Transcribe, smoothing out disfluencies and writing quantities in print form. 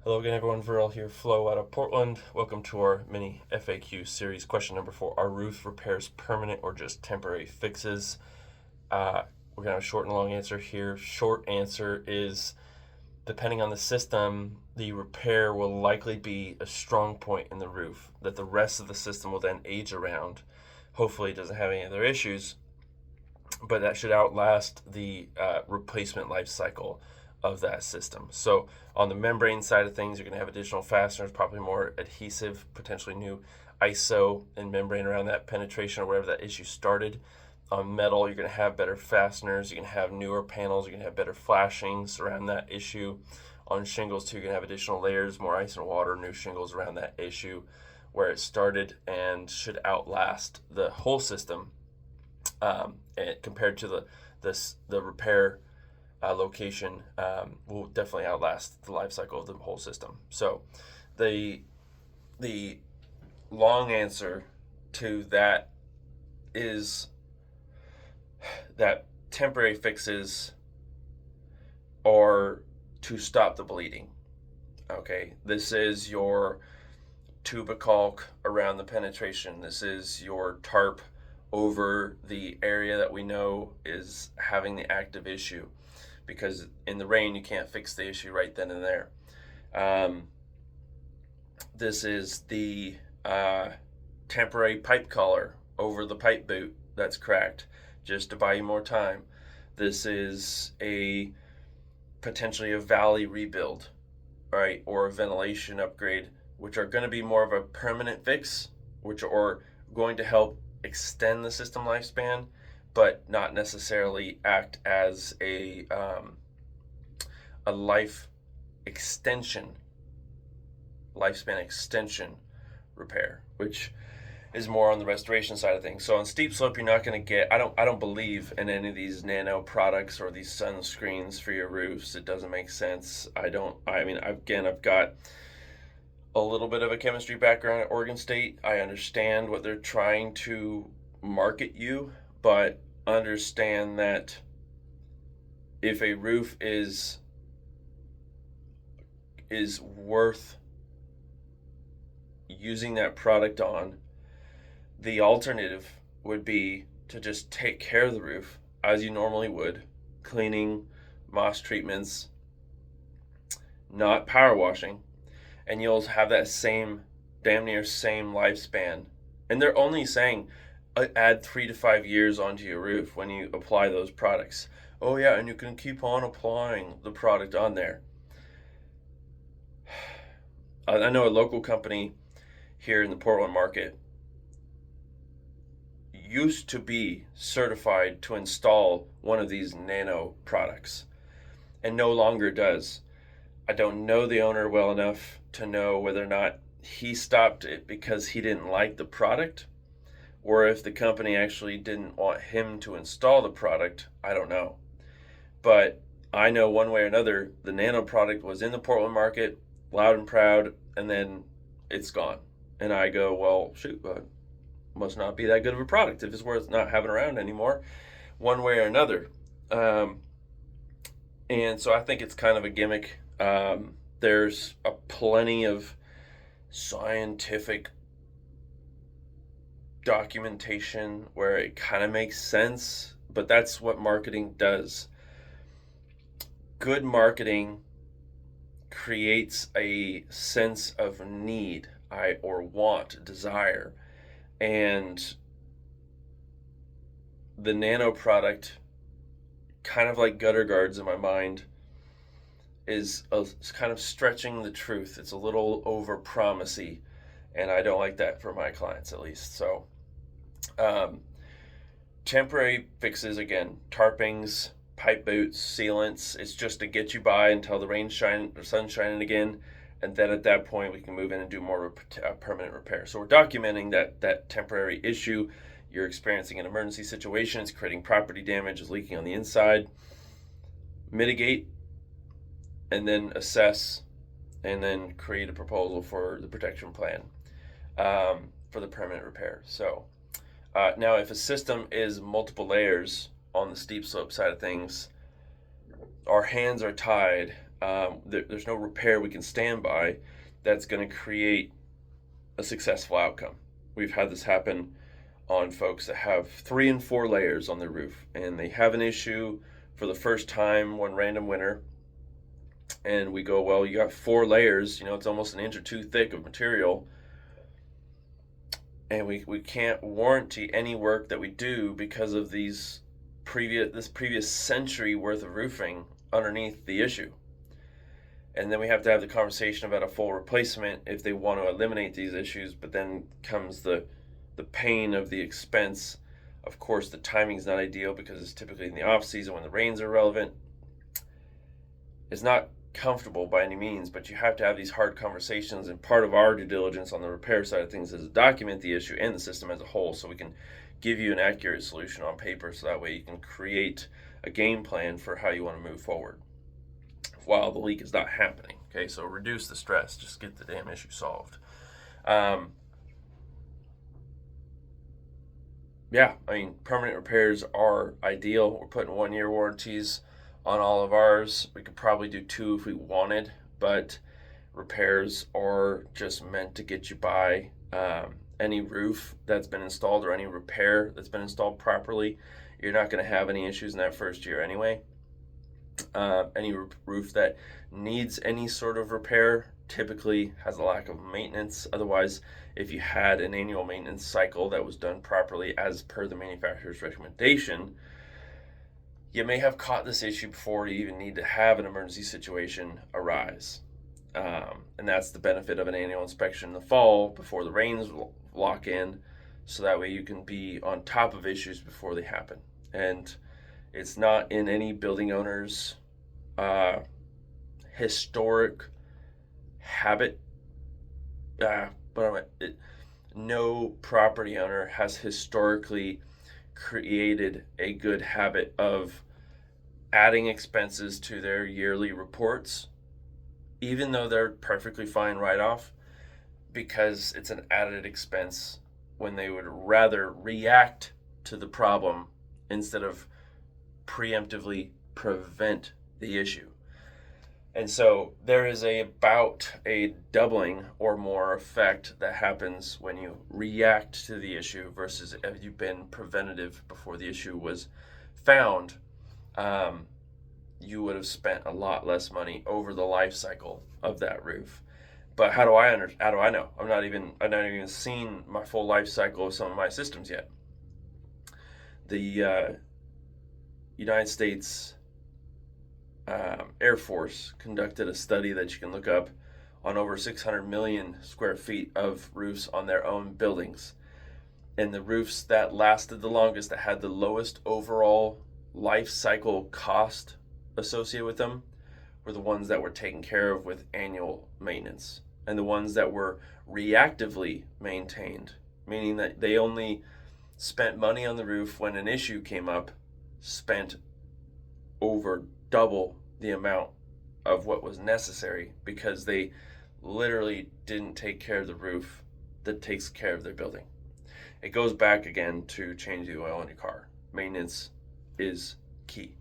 Hello again, everyone. Viral here, Flo out of Portland. Welcome to our mini FAQ series. Question number 4: Are roof repairs permanent or just temporary fixes? We're gonna have a short and long answer here. Short answer is, depending on the system, the repair will likely be a strong point in the roof that the rest of the system will then age around. Hopefully, it doesn't have any other issues, but that should outlast the replacement life cycle of that system. So on the membrane side of things, you're going to have additional fasteners, probably more adhesive, potentially new ISO and membrane around that penetration or wherever that issue started. On metal, you're going to have better fasteners, you're going to have newer panels, you're going to have better flashings around that issue. On shingles too, you're going to have additional layers, more ice and water, new shingles around that issue where it started, and should outlast the whole system, and compared to the repair location, will definitely outlast the life cycle of the whole system. So the long answer to that is that temporary fixes are to stop the bleeding. Okay, this is your tuba caulk around the penetration. This is your tarp over the area that we know is having the active issue, because in the rain you can't fix the issue right then and there. This is the temporary pipe collar over the pipe boot that's cracked, just to buy you more time. This is a potentially a valley rebuild, right, or a ventilation upgrade, which are going to be more of a permanent fix, which are going to help extend the system lifespan, but not necessarily act as a life extension, lifespan extension repair, which is more on the restoration side of things. So on steep slope, you're not going to get. I don't believe in any of these nano products or these sunscreens for your roofs. It doesn't make sense. I mean, I've got a little bit of a chemistry background at Oregon State. I understand what they're trying to market you, but understand that if a roof is worth using that product on, the alternative would be to just take care of the roof as you normally would, cleaning, moss treatments, not power washing, and you'll have that same, damn near same lifespan. And they're only saying add 3 to 5 years onto your roof when you apply those products. Oh yeah, and you can keep on applying the product on there. I know a local company here in the Portland market used to be certified to install one of these nano products and no longer does. I don't know the owner well enough to know whether or not he stopped it because he didn't like the product, or if the company actually didn't want him to install the product. I don't know. But I know one way or another, the nano product was in the Portland market, loud and proud, and then it's gone. And I go, well, shoot, must not be that good of a product if it's worth not having around anymore, one way or another. And so I think it's kind of a gimmick. There's a plenty of scientific documentation where it kind of makes sense, but that's what marketing does. Good marketing creates a sense of need, or want, desire, and the nano product, kind of like gutter guards in my mind, is kind of stretching the truth. It's a little over promisey, and I don't like that for my clients, at least. So temporary fixes, again, tarpings, pipe boots, sealants, it's just to get you by until the sun's shining again, and then at that point we can move in and do more permanent repair. So we're documenting that temporary issue. You're experiencing an emergency situation, it's creating property damage, is leaking on the inside. Mitigate, and then assess, and then create a proposal for the protection plan for the permanent repair. So now if a system is multiple layers on the steep slope side of things, our hands are tied there's no repair we can stand by that's going to create a successful outcome. We've had this happen on folks that have 3 and 4 layers on their roof, and they have an issue for the first time one random winter, and we go, well, you got 4 layers, it's almost an inch or 2 thick of material, and we can't warranty any work that we do because of this previous century worth of roofing underneath the issue. And then we have to have the conversation about a full replacement if they want to eliminate these issues, but then comes the pain of the expense. Of course, the timing is not ideal because it's typically in the off season when the rains are relevant. It's not comfortable by any means, but you have to have these hard conversations, and part of our due diligence on the repair side of things is to document the issue and the system as a whole so we can give you an accurate solution on paper, so that way you can create a game plan for how you want to move forward while the leak is not happening. Okay, so reduce the stress, just get the damn issue solved. Permanent repairs are ideal. We're putting 1-year warranties on all of ours. We could probably do 2 if we wanted, but repairs are just meant to get you by. Any roof that's been installed or any repair that's been installed properly, you're not going to have any issues in that first year anyway. Any roof that needs any sort of repair typically has a lack of maintenance. Otherwise, if you had an annual maintenance cycle that was done properly as per the manufacturer's recommendation, you may have caught this issue before you even need to have an emergency situation arise. And that's the benefit of an annual inspection in the fall before the rains lock in, so that way you can be on top of issues before they happen. And it's not in any building owner's historic habit, no property owner has historically created a good habit of adding expenses to their yearly reports, even though they're perfectly fine write-off, because it's an added expense when they would rather react to the problem instead of preemptively prevent the issue. And so there is about a doubling or more effect that happens when you react to the issue versus if you've been preventative before the issue was found. You would have spent a lot less money over the life cycle of that roof. But how do I know? I've not even seen my full life cycle of some of my systems yet. The United States Air Force conducted a study that you can look up on over 600 million square feet of roofs on their own buildings. And the roofs that lasted the longest, that had the lowest overall life cycle cost associated with them, were the ones that were taken care of with annual maintenance. And the ones that were reactively maintained, meaning that they only spent money on the roof when an issue came up, spent over double the amount of what was necessary because they literally didn't take care of the roof that takes care of their building. It goes back again to change the oil in your car. Maintenance is key.